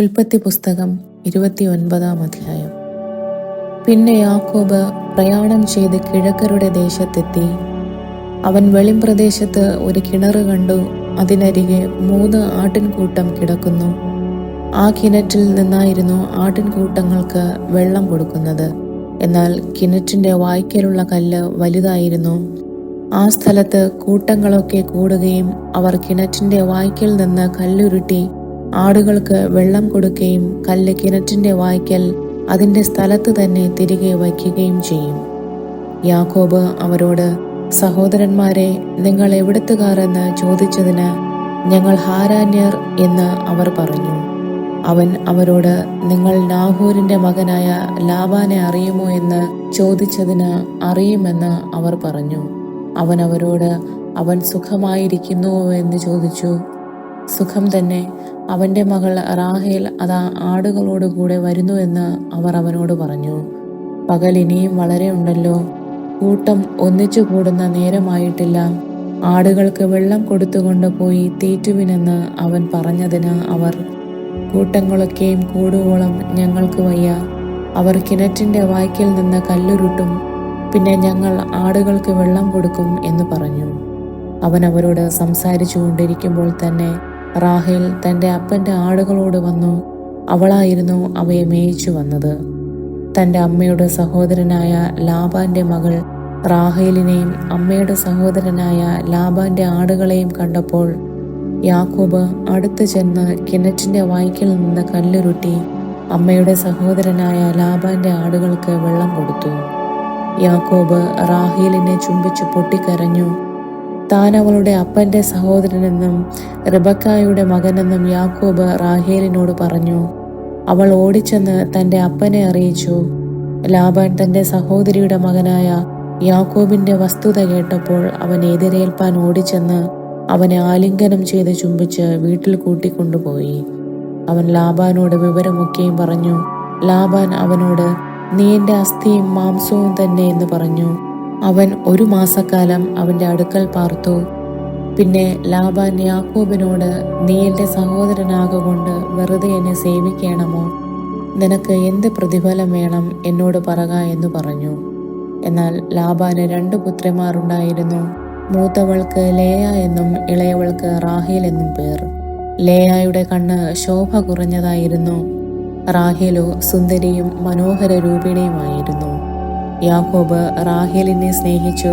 ഉൽപ്പത്തി പുസ്തകം 29 അധ്യായം. പിന്നെ യാക്കോബ് പ്രയാണം ചെയ്ത് കിഴക്കരുടെ ദേശത്തെത്തി. അവൻ വെളിമ്പ്രദേശത്ത് ഒരു കിണറ് കണ്ടു. അതിനരികെ 3 ആട്ടിൻകൂട്ടം കിടക്കുന്നു. ആ കിണറ്റിൽ നിന്നായിരുന്നു ആട്ടിൻകൂട്ടങ്ങൾക്ക് വെള്ളം കൊടുക്കുന്നത്. എന്നാൽ കിണറ്റിന്റെ വായ്ക്കലുള്ള കല്ല് വലുതായിരുന്നു. ആ സ്ഥലത്ത് കൂട്ടങ്ങളൊക്കെ കൂടുകയും അവർ കിണറ്റിന്റെ വായ്ക്കൽ നിന്ന് കല്ലുരുട്ടി ആടുകൾക്ക് വെള്ളം കൊടുക്കുകയും കല്ല് കിണറ്റിന്റെ വായ്ക്കൽ അതിന്റെ സ്ഥലത്ത് തന്നെ തിരികെ വയ്ക്കുകയും ചെയ്യും. യാക്കോബ് അവരോട്, സഹോദരന്മാരെ, നിങ്ങൾ എവിടുത്തുകാർ എന്ന് ചോദിച്ചതിന് ഞങ്ങൾ ഹാരാന്യർ എന്ന് അവർ പറഞ്ഞു. അവൻ അവരോട്, നിങ്ങൾ നാഹോരിന്റെ മകനായ ലാബാനെ അറിയുമോ എന്ന് ചോദിച്ചതിന് അറിയുമെന്ന് അവർ പറഞ്ഞു. അവൻ അവരോട്, അവൻ സുഖമായിരിക്കുന്നുവോ എന്ന് ചോദിച്ചു. സുഖം തന്നെ, അവന്റെ മകൾ റാഹേൽ അതാ ആടുകളോടുകൂടെ വരുന്നു എന്ന് അവർ അവനോട് പറഞ്ഞു. പകൽ ഇനിയും വളരെ ഉണ്ടല്ലോ, കൂട്ടം ഒന്നിച്ചു കൂടുന്ന നേരമായിട്ടില്ല. ആടുകൾക്ക് വെള്ളം കൊടുത്തുകൊണ്ട് പോയി തീറ്റുവിനെന്ന് അവൻ പറഞ്ഞതിന് അവർ, കൂട്ടങ്ങളൊക്കെയും കൂടുവോളം ഞങ്ങൾക്ക് വയ്യ. അവർ കിണറ്റിന്റെ വായ്ക്കൽ നിന്ന് കല്ലുരുട്ടും, പിന്നെ ഞങ്ങൾ ആടുകൾക്ക് വെള്ളം കൊടുക്കും എന്ന് പറഞ്ഞു. അവൻ അവരോട് സംസാരിച്ചു കൊണ്ടിരിക്കുമ്പോൾ തന്നെ റാഹേൽ തൻ്റെ അപ്പൻ്റെ ആടുകളോട് വന്നു. അവളായിരുന്നു അവയെ മേയിച്ചു വന്നത്. തൻ്റെ അമ്മയുടെ സഹോദരനായ ലാബാന്റെ മകൾ റാഹേലിനെയും അമ്മയുടെ സഹോദരനായ ലാബാന്റെ ആടുകളെയും കണ്ടപ്പോൾ യാക്കോബ് അടുത്ത് ചെന്ന് കിണറ്റിന്റെ വായ്ക്കൽ നിന്ന് കല്ലുരുട്ടി അമ്മയുടെ സഹോദരനായ ലാബാന്റെ ആടുകൾക്ക് വെള്ളം കൊടുത്തു. യാക്കോബ് റാഹേലിനെ ചുംബിച്ചു പൊട്ടിക്കരഞ്ഞു. താൻ അവളുടെ അപ്പന്റെ സഹോദരനെന്നും റിബക്കായുടെ മകനെന്നും യാക്കോബ് റാഹേലിനോട് പറഞ്ഞു. അവൾ ഓടിച്ചെന്ന് തൻ്റെ അപ്പനെ അറിയിച്ചു. ലാബാൻ തൻ്റെ സഹോദരിയുടെ മകനായ യാക്കോബിന്റെ വസ്തുത കേട്ടപ്പോൾ അവൻ എതിരേൽപ്പാൻ ഓടിച്ചെന്ന് അവനെ ആലിംഗനം ചെയ്ത് ചുംബിച്ച് വീട്ടിൽ കൂട്ടിക്കൊണ്ടുപോയി. അവൻ ലാബാനോട് വിവരമൊക്കെയും പറഞ്ഞു. ലാബാൻ അവനോട്, നീ എൻ്റെ അസ്ഥിയും മാംസവും തന്നെ എന്ന് പറഞ്ഞു. അവൻ 1 മാസക്കാലം അവന്റെ അടുക്കൽ പാർത്തു. പിന്നെ ലാബാൻ യാക്കോബിനോട്, നീ എൻ്റെ സഹോദരനാകൊണ്ട് വെറുതെ എന്നെ സേവിക്കണമോ? നിനക്ക് എന്ത് പ്രതിഫലം വേണം എന്നോട് പറക എന്ന് പറഞ്ഞു. എന്നാൽ ലാബാന് 2 പുത്രിമാരുണ്ടായിരുന്നു. മൂത്തവൾക്ക് ലേയ എന്നും ഇളയവൾക്ക് റാഹേൽ എന്നും പേർ. ലേയായുടെ കണ്ണ് ശോഭ കുറഞ്ഞതായിരുന്നു. റാഹേലോ സുന്ദരിയും മനോഹര രൂപിണിയുമായിരുന്നു. യാക്കോബ് റാഹേലിനെ സ്നേഹിച്ചു.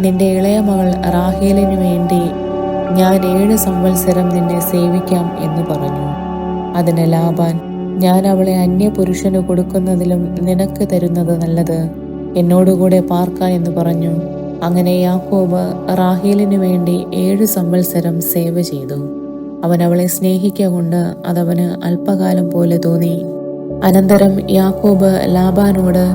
നിന്റെ ഇളയ മകൾ റാഹേലിനു വേണ്ടി ഞാൻ 7 സംവത്സരം നിന്നെ സേവിക്കാം എന്ന് പറഞ്ഞു. അതിന് ലാബാൻ, ഞാൻ അവളെ അന്യപുരുഷന് കൊടുക്കുന്നതിലും നിനക്ക് തരുന്നത് നല്ലത്. എന്നോടുകൂടെ പാർക്ക എന്ന് പറഞ്ഞു. അങ്ങനെ യാക്കോബ് റാഹേലിനു വേണ്ടി 7 സംവത്സരം സേവ ചെയ്തു. അവൻ അവളെ സ്നേഹിക്കൊണ്ട് അതവന് അല്പകാലം പോലെ തോന്നി. അനന്തരം യാക്കോബ് ലാബാനോട്,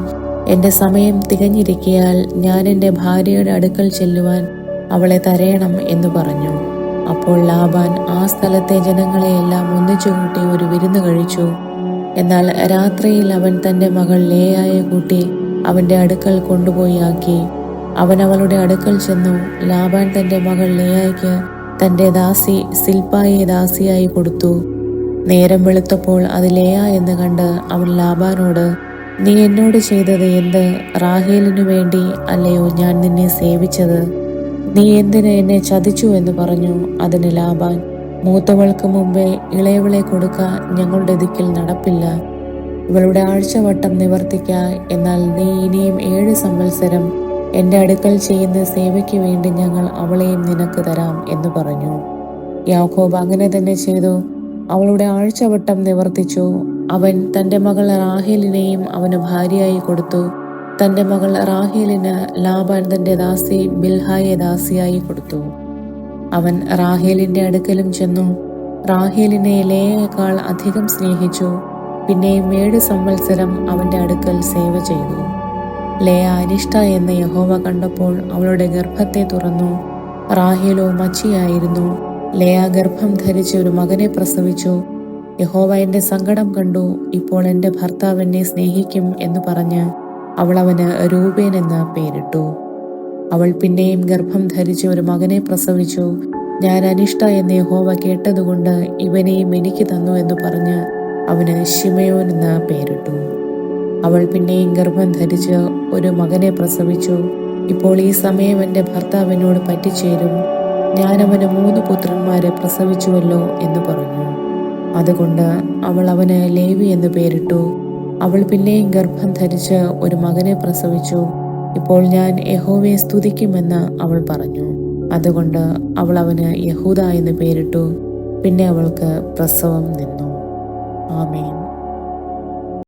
എൻ്റെ സമയം തികഞ്ഞിരിക്കയാൽ ഞാൻ എൻ്റെ ഭാര്യയുടെ അടുക്കൽ ചെല്ലുവാൻ അവളെ തരയണം എന്ന് പറഞ്ഞു. അപ്പോൾ ലാബാൻ ആ സ്ഥലത്തെ ജനങ്ങളെയെല്ലാം ഒന്നിച്ചുകൂട്ടി ഒരു വിരുന്ന് കഴിച്ചു. എന്നാൽ രാത്രിയിൽ അവൻ തൻ്റെ മകൾ ലേയായെ കൂട്ടി അവൻ്റെ അടുക്കൽ കൊണ്ടുപോയി ആക്കി. അവൻ അവളുടെ അടുക്കൽ ചെന്നു. ലാബാൻ തൻ്റെ മകൾ ലേയായ്ക്ക് തൻ്റെ ദാസി സിൽപ്പായെ ദാസിയായി കൊടുത്തു. നേരം വെളുത്തപ്പോൾ അത് ലേയ എന്ന് കണ്ട് അവൻ ലാബാനോട്, നീ എന്നോട് ചെയ്തത് എന്ത്? റാഹേലിനു വേണ്ടി അല്ലയോ ഞാൻ നിന്നെ സേവിച്ചത്? നീ എന്തിന് എന്നെ ചതിച്ചു എന്ന് പറഞ്ഞു. അതിന് ലാബാൻ, മൂത്തവൾക്ക് മുമ്പേ ഇളയവളെ കൊടുക്ക ഞങ്ങളുടെ ദിക്കിൽ നടപ്പില്ല. ഇവളുടെ ആഴ്ചവട്ടം നിവർത്തിക്ക. എന്നാൽ നീ ഇനിയും 7 സംവത്സരം എൻ്റെ അടുക്കൽ ചെയ്യുന്ന സേവയ്ക്ക് വേണ്ടി ഞങ്ങൾ അവളെയും നിനക്ക് തരാം എന്ന് പറഞ്ഞു. യാക്കോബ് അങ്ങനെ തന്നെ ചെയ്തു. അവളുടെ ആഴ്ചവട്ടം നിവർത്തിച്ചു. അവൻ തൻ്റെ മകൾ റാഹേലിനെയും അവന് ഭാര്യയായി കൊടുത്തു. തൻ്റെ മകൾ റാഹേലിന് ലാബാൻ തൻ്റെ ദാസി ബിൽഹായെ ദാസിയായി കൊടുത്തു. അവൻ റാഹേലിന്റെ അടുക്കലും ചെന്നു. റാഹേലിനെ ലേയേക്കാൾ അധികം സ്നേഹിച്ചു. പിന്നെയും 7 സംവത്സരം അവന്റെ അടുക്കൽ സേവ ചെയ്തു. ലേയ അനിഷ്ട എന്ന് യഹോവ കണ്ടപ്പോൾ അവളുടെ ഗർഭത്തെ തുറന്നു. റാഹേലോ മച്ചിയായിരുന്നു. ലേയ ഗർഭം ധരിച്ച് ഒരു മകനെ പ്രസവിച്ചു. യഹോവ എൻ്റെ സങ്കടം കണ്ടു. ഇപ്പോൾ എൻ്റെ ഭർത്താവ് എന്നെ സ്നേഹിക്കും എന്ന് പറഞ്ഞ് അവൾ അവന് രൂബേൻ എന്ന് പേരിട്ടു. അവൾ പിന്നെയും ഗർഭം ധരിച്ച് ഒരു മകനെ പ്രസവിച്ചു. ഞാൻ അനിഷ്ട എന്ന് യഹോവ കേട്ടതുകൊണ്ട് ഇവനെയും എനിക്ക് തന്നു എന്ന് പറഞ്ഞ് അവന് ശിമയോൻ എന്ന് പേരിട്ടു. അവൾ പിന്നെയും ഗർഭം ധരിച്ച് ഒരു മകനെ പ്രസവിച്ചു. ഇപ്പോൾ ഈ സമയം എൻ്റെ ഭർത്താവിനോട് പറ്റിച്ചേരും, ഞാൻ അവന് 3 പുത്രന്മാരെ പ്രസവിച്ചുവല്ലോ എന്ന് പറഞ്ഞു. അതുകൊണ്ട് അവൾ അവന് ലേവി എന്ന് പേരിട്ടു. അവൾ പിന്നെയും ഗർഭം ധരിച്ച് ഒരു മകനെ പ്രസവിച്ചു. ഇപ്പോൾ ഞാൻ യഹോവയെ സ്തുതിക്കുമെന്ന് അവൾ പറഞ്ഞു. അതുകൊണ്ട് അവൾ അവന് യഹൂദ എന്ന് പേരിട്ടു. പിന്നെ അവൾക്ക് പ്രസവം നിന്നു. ആമേൻ.